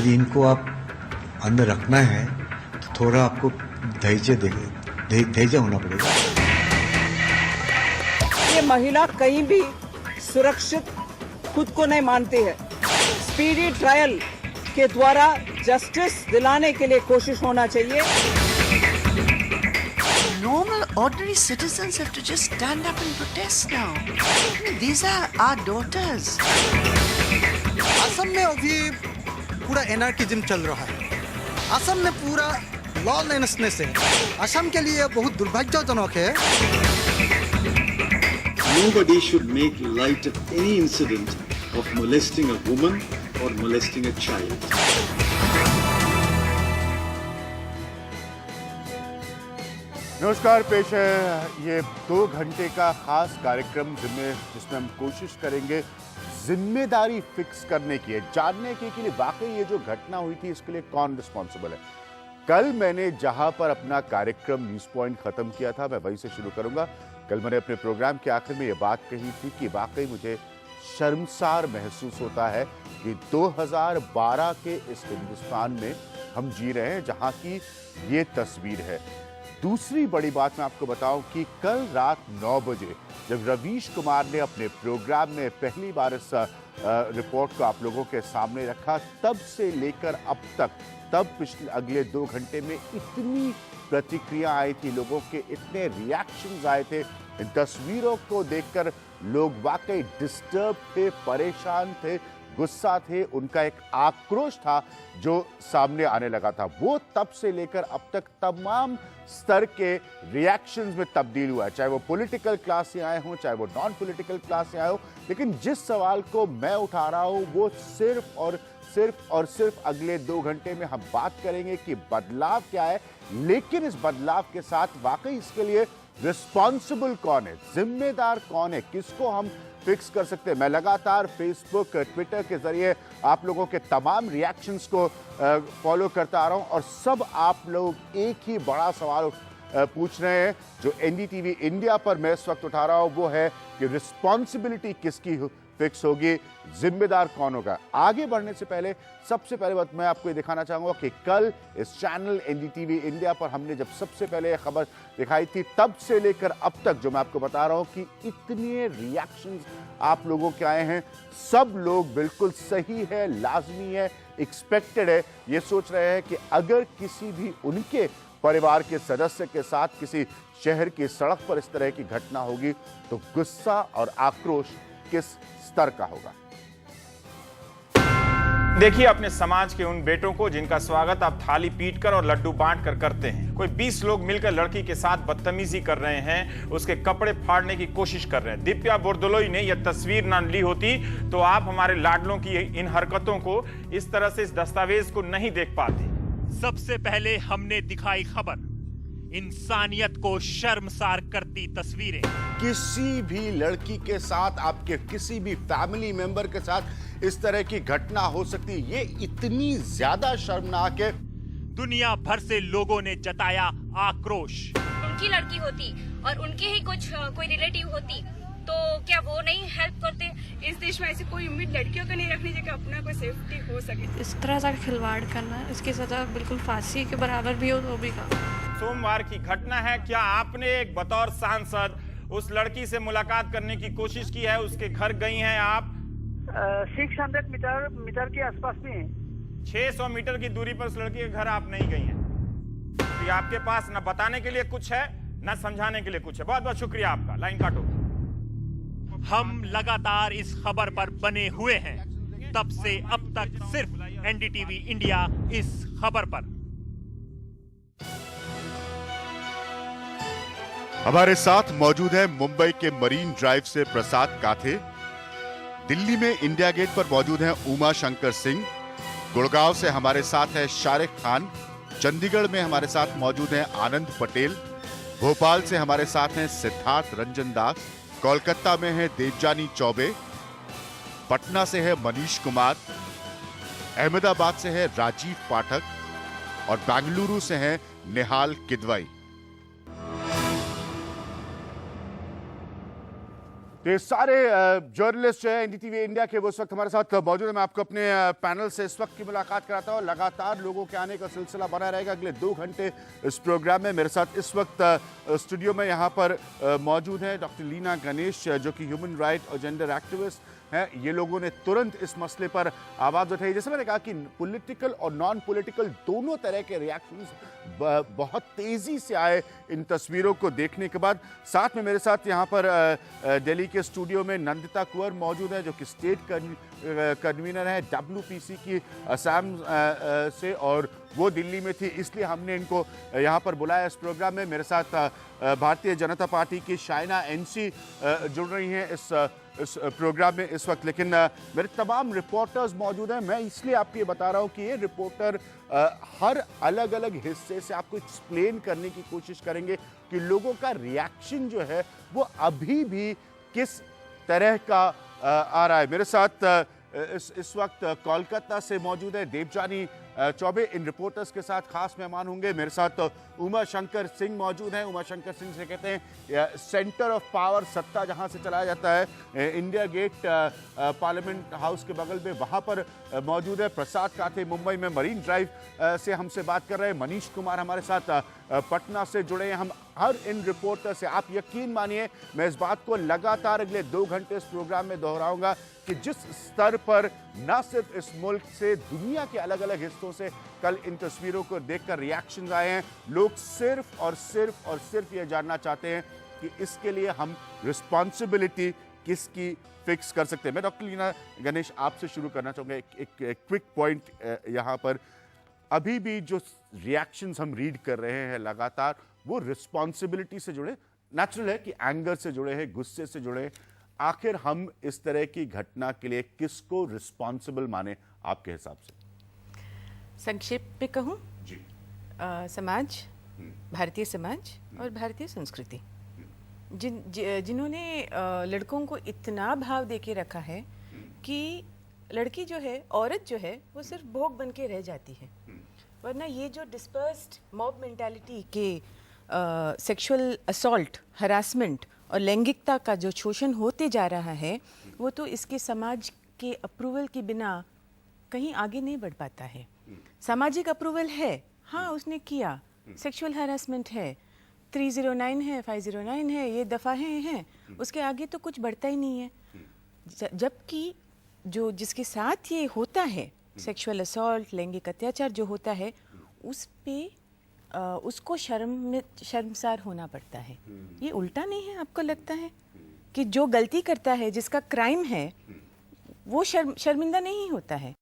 यदि इनको आप अंदर रखना है तो थोड़ा आपको धैर्य होना पड़ेगा। ये महिला कहीं भी सुरक्षित खुद को नहीं मानती है। स्पीडी ट्रायल के द्वारा जस्टिस दिलाने के लिए कोशिश होना चाहिए। Normal, ordinary citizens have to just stand up and protest now. I mean, these are our daughters. Assam में अभी पूरा एनार्किज्म चल रहा है। असम में पूरा लॉलेसनेस है। असम के लिए बहुत दुर्भाग्यजनक है। Nobody should make light of any incident of molesting a woman or molesting a child. नमस्कार, पेश है ये 2 घंटे का खास कार्यक्रम जिसमें हम कोशिश करेंगे जिम्मेदारी फिक्स करने की है, जानने की कि वाकई ये जो घटना हुई थी इसके लिए कौन रिस्पॉन्सिबल है। कल मैंने जहां पर अपना कार्यक्रम न्यूज पॉइंट खत्म किया था, मैं वहीं से शुरू करूंगा। कल मैंने अपने प्रोग्राम के आखिर में ये बात कही थी कि वाकई मुझे शर्मसार महसूस होता है कि 2012 के इस हिंदुस्तान में हम जी रहे हैं जहां की ये तस्वीर है। दूसरी बड़ी बात मैं आपको बताऊं कि कल रात 9 बजे जब रवीश कुमार ने अपने प्रोग्राम में पहली बार इस रिपोर्ट को आप लोगों के सामने रखा, तब से लेकर अब तक, तब पिछले अगले 2 घंटे में इतनी प्रतिक्रिया आई थी, लोगों के इतने रिएक्शंस आए थे। इन तस्वीरों को देखकर लोग वाकई डिस्टर्ब थे, परेशान थे, गुस्सा थे, उनका एक आक्रोश था जो सामने आने लगा था। वो तब से लेकर अब तक तमाम स्तर के रिएक्शंस में तब्दील हुआ है, चाहे वो पॉलिटिकल क्लास से आए हों, चाहे वो नॉन पॉलिटिकल क्लास से आए हो। लेकिन जिस सवाल को मैं उठा रहा हूं वो सिर्फ अगले 2 घंटे में हम बात करेंगे कि बदलाव क्या है, लेकिन इस बदलाव के साथ वाकई इसके लिए रिस्पॉन्सिबल कौन है, जिम्मेदार कौन है, किसको हम फिक्स कर सकते हैं। मैं लगातार फेसबुक, ट्विटर के जरिए आप लोगों के तमाम रिएक्शंस को फॉलो करता आ रहा हूं और सब आप लोग एक ही बड़ा सवाल पूछ रहे हैं जो एनडीटीवी इंडिया पर मैं इस वक्त उठा रहा हूं, वो है कि रिस्पॉन्सिबिलिटी किसकी फिक्स होगी, जिम्मेदार कौन होगा। आगे बढ़ने से पहले सबसे पहले बात मैं आपको ये दिखाना चाहूंगा कि कल इस चैनल एनडीटीवी इंडिया पर हमने जब सबसे पहले खबर दिखाई थी, तब से लेकर अब तक जो मैं आपको बता रहा हूं कि इतने रिएक्शंस आप लोगों के आए हैं, सब लोग बिल्कुल सही है, लाजमी है, एक्सपेक्टेड है, ये सोच रहे हैं कि अगर किसी भी उनके परिवार के सदस्य के साथ किसी शहर की सड़क पर इस तरह की घटना होगी तो गुस्सा और आक्रोश किस स्तर का होगा। देखिए अपने समाज के उन बेटों को जिनका स्वागत आप थाली पीटकर और लड्डू बांटकर करते हैं। कोई 20 लोग मिलकर लड़की के साथ बदतमीजी कर रहे हैं, उसके कपड़े फाड़ने की कोशिश कर रहे हैं। दिव्या बोरदोलोई ने यह तस्वीर न ली होती तो आप हमारे लाडलों की इन हरकतों को, इस तरह से इस दस्तावेज को नहीं देख पाते। सबसे पहले हमने दिखाई खबर, इंसानियत को शर्मसार करती तस्वीरें। किसी भी लड़की के साथ, आपके किसी भी फैमिली मेंबर के साथ इस तरह की घटना हो सकती है, ये इतनी ज्यादा शर्मनाक है। दुनिया भर से लोगों ने जताया आक्रोश। उनकी लड़की होती और उनके ही कोई रिलेटिव होती तो क्या वो नहीं हेल्प करते? इस देश में ऐसी कोई उम्मीद लड़कियों को नहीं रखनी चाहिए कि अपना कोई सेफ्टी हो सके। इस तरह का खिलवाड़ करना, इसकी सजा बिल्कुल फांसी के बराबर भी हो तो भी का। सोमवार की घटना है। क्या आपने एक बतौर सांसद उस लड़की से मुलाकात करने की कोशिश की है? उसके घर गई हैं आप? 600 मीटर के आसपास में है। 600 मीटर की दूरी पर उस लड़की के घर आप नहीं गई हैं। तो आपके पास न बताने के लिए कुछ है न समझाने के लिए कुछ है। बहुत बहुत शुक्रिया आपका। लाइन काटो। हम लगातार इस खबर पर बने हुए हैं, तब से अब तक सिर्फ एनडीटीवी इंडिया इस खबर पर। हमारे साथ मौजूद है मुंबई के मरीन ड्राइव से प्रसाद काथे, दिल्ली में इंडिया गेट पर मौजूद हैं उमा शंकर सिंह, गुड़गांव से हमारे साथ है शारिक खान, चंडीगढ़ में हमारे साथ मौजूद हैं आनंद पटेल, भोपाल से हमारे साथ हैं सिद्धार्थ रंजन दास, कोलकाता में है देवजानी चौबे, पटना से है मनीष कुमार, अहमदाबाद से है राजीव पाठक और बेंगलुरु से है निहाल किदवाई। तो ये सारे जर्नलिस्ट जो है एनडीटीवी इंडिया के वो इस वक्त हमारे साथ मौजूद है। मैं आपको अपने पैनल से इस वक्त की मुलाकात कराता हूँ। लगातार लोगों के आने का सिलसिला बना रहेगा अगले 2 घंटे इस प्रोग्राम में। मेरे साथ इस वक्त स्टूडियो में यहाँ पर मौजूद है डॉक्टर लीना गणेश, जो कि ह्यूमन राइट और जेंडर एक्टिविस्ट हैं। ये लोगों ने तुरंत इस मसले पर आवाज़ उठाई। जैसे मैंने कहा कि पॉलिटिकल और नॉन पॉलिटिकल दोनों तरह के रिएक्शंस बहुत तेज़ी से आए इन तस्वीरों को देखने के बाद। साथ में मेरे साथ यहाँ पर दिल्ली के स्टूडियो में नंदिता कुंवर मौजूद है, जो कि स्टेट कन्वीनर है WPC की असम से, और वो दिल्ली में थी, इसलिए हमने इनको यहाँ पर बुलाया इस प्रोग्राम में। मेरे साथ भारतीय जनता पार्टी की शाइना NC जुड़ रही हैं इस प्रोग्राम में इस वक्त। लेकिन मेरे तमाम रिपोर्टर्स मौजूद हैं। मैं इसलिए आपको ये बता रहा हूँ कि ये रिपोर्टर हर अलग अलग हिस्से से आपको एक्सप्लेन करने की कोशिश करेंगे कि लोगों का रिएक्शन जो है वो अभी भी किस तरह का आ रहा है। मेरे साथ इस वक्त कोलकाता से मौजूद है देवजानी चौबे। इन रिपोर्टर्स के साथ खास मेहमान होंगे। मेरे साथ उमा शंकर सिंह मौजूद हैं। उमा शंकर सिंह से कहते हैं सेंटर ऑफ पावर, सत्ता जहां से चलाया जाता है। इंडिया गेट पार्लियामेंट हाउस के बगल में वहां पर मौजूद है। प्रसाद काथे मुंबई में मरीन ड्राइव से हमसे बात कर रहे हैं। मनीष कुमार हमारे साथ पटना से जुड़े हैं। हम हर इन रिपोर्टर से, आप यकीन मानिए मैं इस बात को लगातार अगले 2 घंटे इस प्रोग्राम में दोहराऊंगा कि जिस स्तर पर न सिर्फ इस मुल्क से, दुनिया के अलग अलग हिस्सों से कल इन तस्वीरों को देखकर रिएक्शंस आए हैं। लोग सिर्फ और सिर्फ ये जानना चाहते हैं कि इसके लिए हम रिस्पॉन्सिबिलिटी किसकी फिक्स कर सकते हैं। मैं डॉक्टर लीना गणेश आपसे शुरू करना चाहूँगा एक क्विक पॉइंट यहाँ पर। अभी भी जो रिएक्शंस हम रीड कर रहे हैं लगातार, वो रिस्पॉन्सिबिलिटी से जुड़े, नेचुरल है कि एंगर से जुड़े हैं, गुस्से से जुड़े हैं। आखिर हम इस तरह की घटना के लिए किसको रिस्पॉन्सिबल माने आपके हिसाब से? संक्षेप में कहूँ जी, समाज, भारतीय समाज और भारतीय संस्कृति जिन्होंने लड़कों को इतना भाव दे के रखा है कि लड़की जो है, औरत जो है, वो सिर्फ भोग बन के रह जाती है। वरना ये जो डिस्पर्स्ड मॉब मेंटालिटी के सेक्सुअल असॉल्ट, हरासमेंट और लैंगिकता का जो शोषण होते जा रहा है, वो तो इसके समाज के अप्रूवल के बिना कहीं आगे नहीं बढ़ पाता है। सामाजिक अप्रूवल है, हाँ उसने किया, सेक्सुअल हरासमेंट है, 309 है, 509 है, ये दफ़ाएं हैं, उसके आगे तो कुछ बढ़ता ही नहीं है। जबकि जो जिसके साथ ये होता है, सेक्सुअल असॉल्ट, लैंगिक अत्याचार जो होता है, उस पे उसको शर्मसार होना पड़ता है। ये उल्टा नहीं है? आपको लगता है कि जो गलती करता है, जिसका क्राइम है, वो शर्मिंदा नहीं होता है?